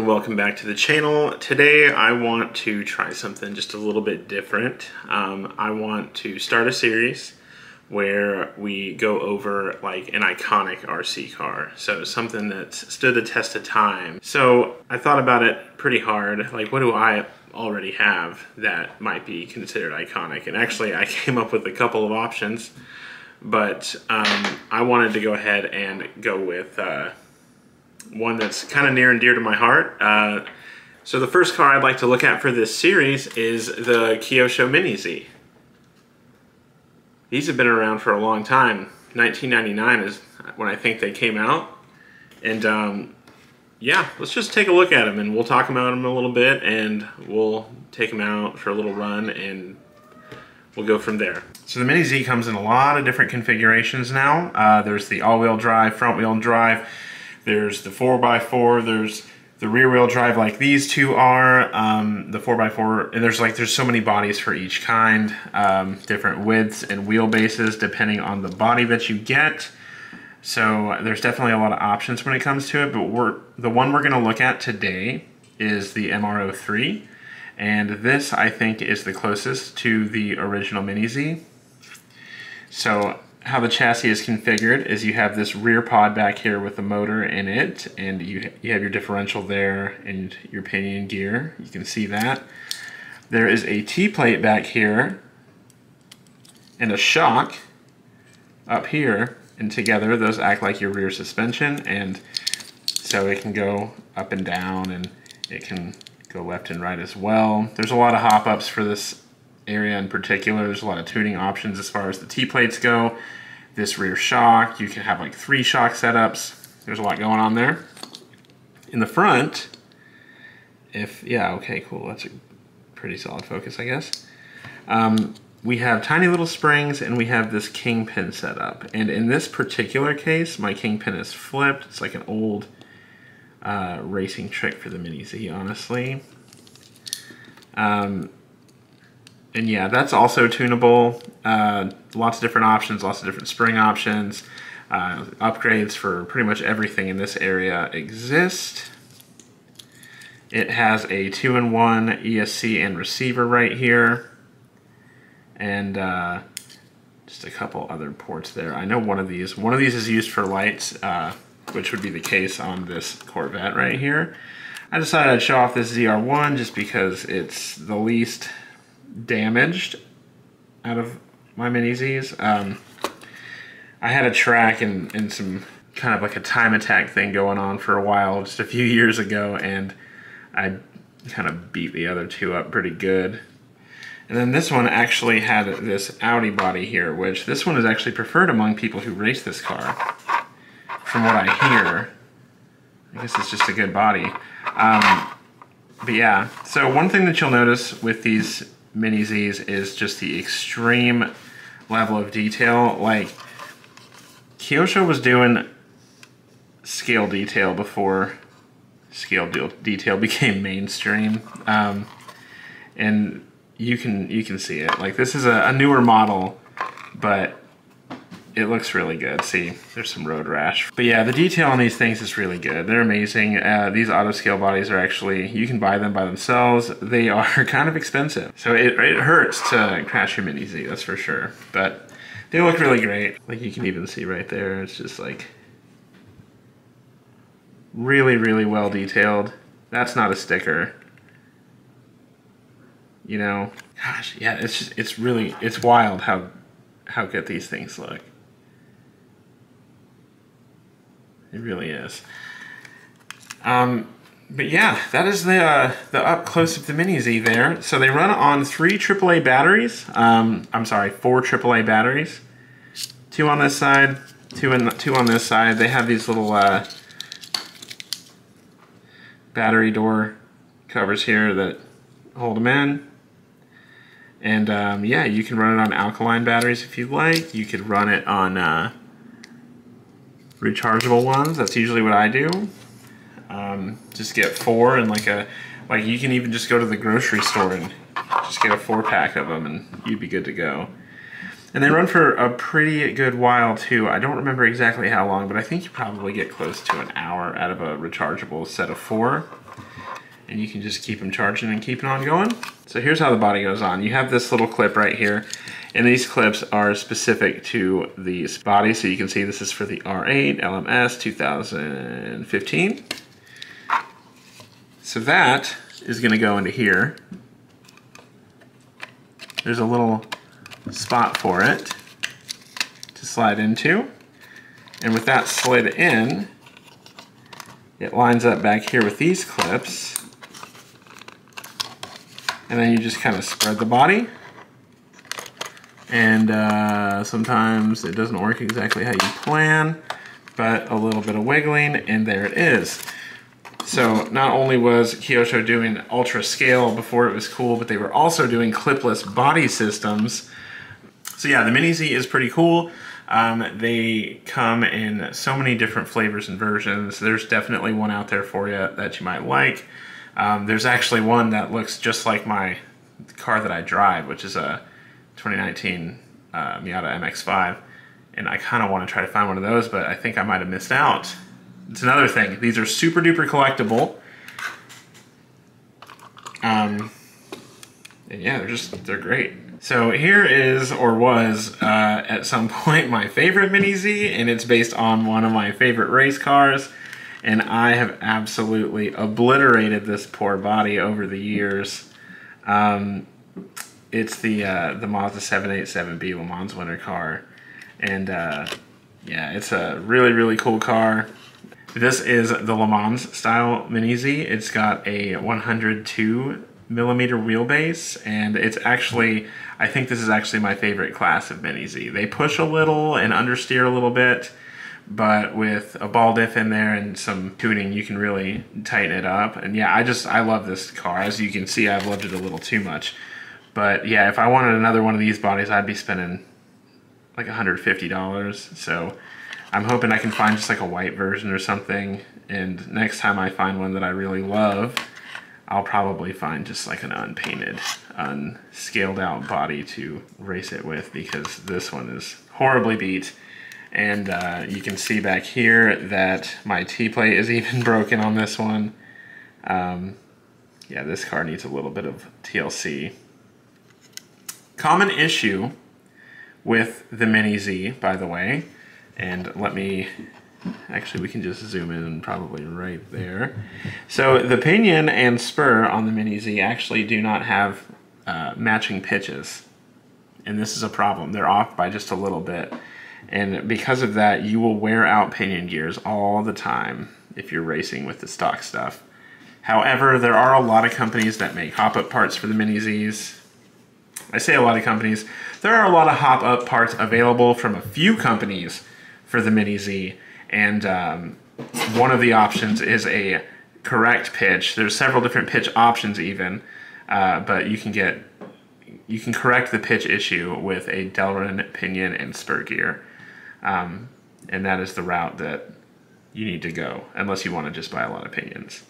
and welcome back to the channel. Today I want to try something just a little bit different. I want to start a series where we go over like an iconic RC car. So something that's stood the test of time. So I thought about it pretty hard. Like, what do I already have that might be considered iconic? And actually I came up with a couple of options, but I wanted to go ahead and go with one that's kind of near and dear to my heart. So the first car I'd like to look at for this series is the Kyosho Mini-Z. These have been around for a long time. 1999 is when I think they came out. And yeah, let's just take a look at them and we'll talk about them a little bit and we'll take them out for a little run and we'll go from there. So the Mini-Z comes in a lot of different configurations now. There's the all-wheel drive, front-wheel drive, there's the 4x4, there's the rear-wheel drive like these two are, the 4x4, and there's so many bodies for each kind, different widths and wheelbases depending on the body that you get. So there's definitely a lot of options when it comes to it, but the one we're gonna look at today is the MR03, and this I think is the closest to the original Mini-Z. So how the chassis is configured is you have this rear pod back here with the motor in it, and you have your differential there and your pinion gear. You can see that. There is a T-plate back here and a shock up here, and together those act like your rear suspension, and so it can go up and down and it can go left and right as well. There's a lot of hop-ups for this area in particular. There's a lot of tuning options as far as the T-plates go. This rear shock, you can have like 3 shock setups. There's a lot going on there. In the front, yeah, okay, cool, that's a pretty solid focus, I guess. We have tiny little springs and we have this kingpin setup. And in this particular case, my kingpin is flipped. It's like an old racing trick for the Mini-Z, honestly. And yeah, that's also tunable. Lots of different options, lots of different spring options. Upgrades for pretty much everything in this area exist. It has a 2-in-1 ESC and receiver right here. And just a couple other ports there. I know one of these is used for lights, which would be the case on this Corvette right here. I decided I'd show off this ZR1 just because it's the least damaged out of my Mini-Zs. I had a track and some kind of like a time attack thing going on for a while just a few years ago, and I kind of beat the other two up pretty good. And then this one actually had this Audi body here, which this one is actually preferred among people who race this car, from what I hear. I guess it's just a good body. But yeah, so one thing that you'll notice with these Mini-Zs is just the extreme level of detail. Like, Kyosho was doing scale detail before scale detail became mainstream, and you can see it. Like, this is a newer model, but it looks really good. See, there's some road rash. But yeah, the detail on these things is really good. They're amazing. These auto scale bodies are actually, you can buy them by themselves. They are kind of expensive. So it hurts to crash your Mini-Z, that's for sure. But they look really great. Like, you can even see right there, it's just like really, really well detailed. That's not a sticker. You know, gosh, yeah, it's wild how good these things look. It really is. But yeah, that is the up close of the Mini-Z there. So they run on 3 AAA batteries. I'm sorry, 4 AAA batteries. 2 on this side, 2 on this side. They have these little battery door covers here that hold them in. And yeah, you can run it on alkaline batteries if you'd like. You could run it on rechargeable ones. That's usually what I do. Just get 4 and like you can even just go to the grocery store and just get a 4-pack of them and you'd be good to go. And they run for a pretty good while too. I don't remember exactly how long, but I think you probably get close to an hour out of a rechargeable set of 4. and you can just keep them charging and keep it on going. So here's how the body goes on. You have this little clip right here, and these clips are specific to these bodies. So you can see this is for the R8 LMS 2015. So that is gonna go into here. There's a little spot for it to slide into. And with that slid in, it lines up back here with these clips. And then you just kind of spread the body. And sometimes it doesn't work exactly how you plan, but a little bit of wiggling, and there it is. So not only was Kyosho doing ultra scale before it was cool, but they were also doing clipless body systems. So yeah, the Mini-Z is pretty cool. They come in so many different flavors and versions. There's definitely one out there for you that you might like. There's actually one that looks just like my car that I drive, which is a 2019 Miata MX-5. And I kind of want to try to find one of those, but I think I might have missed out. It's another thing. These are super duper collectible. And yeah, they're great. So here is, or was, at some point my favorite Mini-Z, and it's based on one of my favorite race cars. And I have absolutely obliterated this poor body over the years. It's the Mazda 787B Le Mans winter car. And yeah, it's a really, really cool car. This is the Le Mans style Mini-Z. It's got a 102 millimeter wheelbase, and it's actually, I think this is actually my favorite class of Mini-Z. They push a little and understeer a little bit, but with a ball diff in there and some tuning, you can really tighten it up. And yeah, I love this car. As you can see, I've loved it a little too much. But yeah, if I wanted another one of these bodies, I'd be spending like $150. So I'm hoping I can find just like a white version or something. And next time I find one that I really love, I'll probably find just like an unpainted, unscaled out body to race it with, because this one is horribly beat. And you can see back here that my T-plate is even broken on this one. Yeah, this car needs a little bit of TLC. Common issue with the Mini-Z, by the way, and let me, actually we can just zoom in probably right there. So the pinion and spur on the Mini-Z actually do not have matching pitches, and this is a problem. They're off by just a little bit, and because of that, you will wear out pinion gears all the time if you're racing with the stock stuff. However, there are a lot of companies that make hop-up parts for the Mini-Zs. I say a lot of companies. There are a lot of hop-up parts available from a few companies for the Mini-Z, and one of the options is a correct pitch. There's several different pitch options even, but you can correct the pitch issue with a Delrin pinion and spur gear, and that is the route that you need to go, unless you want to just buy a lot of pinions.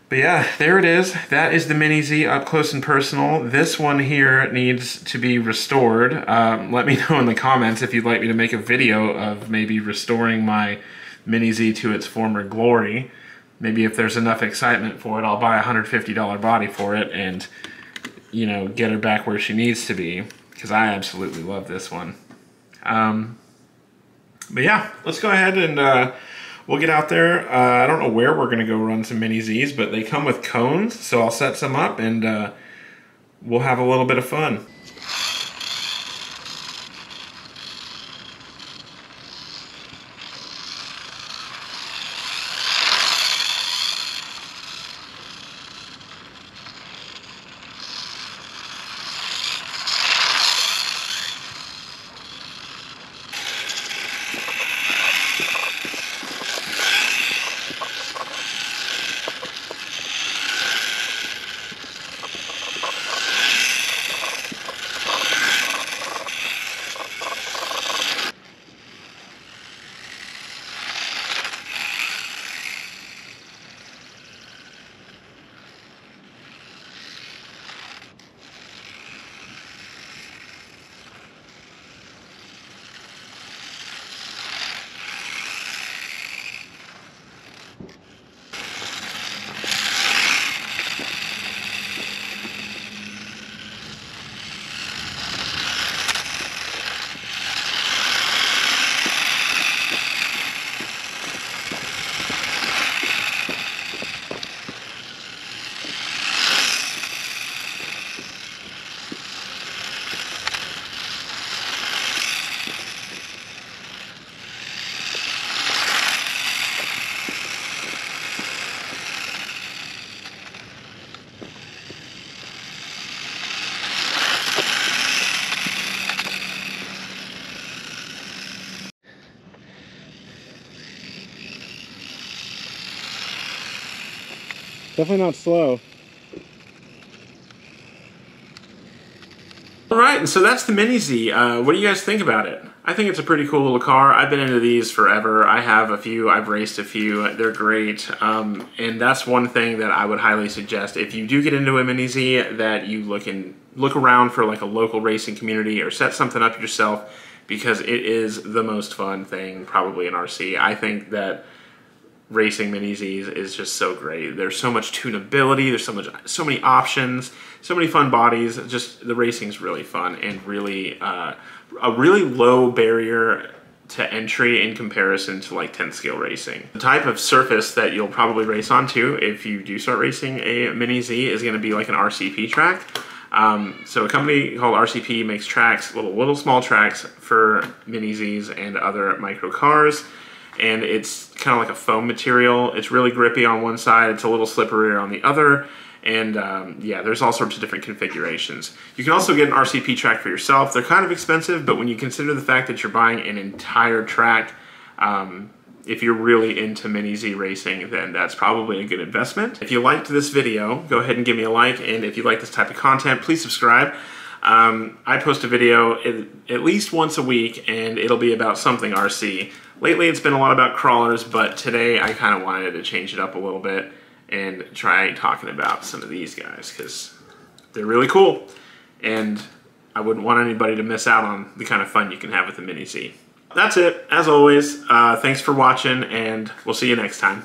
But yeah, there it is. That is the Mini-Z up close and personal. This one here needs to be restored. Let me know in the comments if you'd like me to make a video of maybe restoring my Mini-Z to its former glory. Maybe if there's enough excitement for it, I'll buy a $150 body for it and, you know, get her back where she needs to be, because I absolutely love this one. But yeah, let's go ahead and we'll get out there. I don't know where we're going to go run some Mini-Zs, but they come with cones, so I'll set some up and we'll have a little bit of fun. Definitely not slow. All right, and so that's the Mini-Z. What do you guys think about it? I think it's a pretty cool little car. I've been into these forever. I have a few. I've raced a few. They're great. And that's one thing that I would highly suggest. If you do get into a Mini-Z, that you look around for like a local racing community or set something up yourself, because it is the most fun thing probably in RC. I think that racing Mini-Zs is just so great. There's so much tunability, there's so many options, so many fun bodies. Just the racing's really fun and really a really low barrier to entry in comparison to like 10th scale racing. The type of surface that you'll probably race onto if you do start racing a Mini-Z is going to be like an RCP track. So a company called RCP makes tracks, little small tracks for Mini-Zs and other micro cars. And it's kind of like a foam material. It's really grippy on one side, it's a little slipperier on the other, and yeah, there's all sorts of different configurations. You can also get an RCP track for yourself. They're kind of expensive, but when you consider the fact that you're buying an entire track, if you're really into Mini-Z racing, then that's probably a good investment. If you liked this video, go ahead and give me a like, and if you like this type of content, please subscribe. I post a video at least once a week, and it'll be about something RC. Lately it's been a lot about crawlers, but today I kind of wanted to change it up a little bit and try talking about some of these guys, because they're really cool, and I wouldn't want anybody to miss out on the kind of fun you can have with the Mini-Z. That's it. As always, thanks for watching, and we'll see you next time.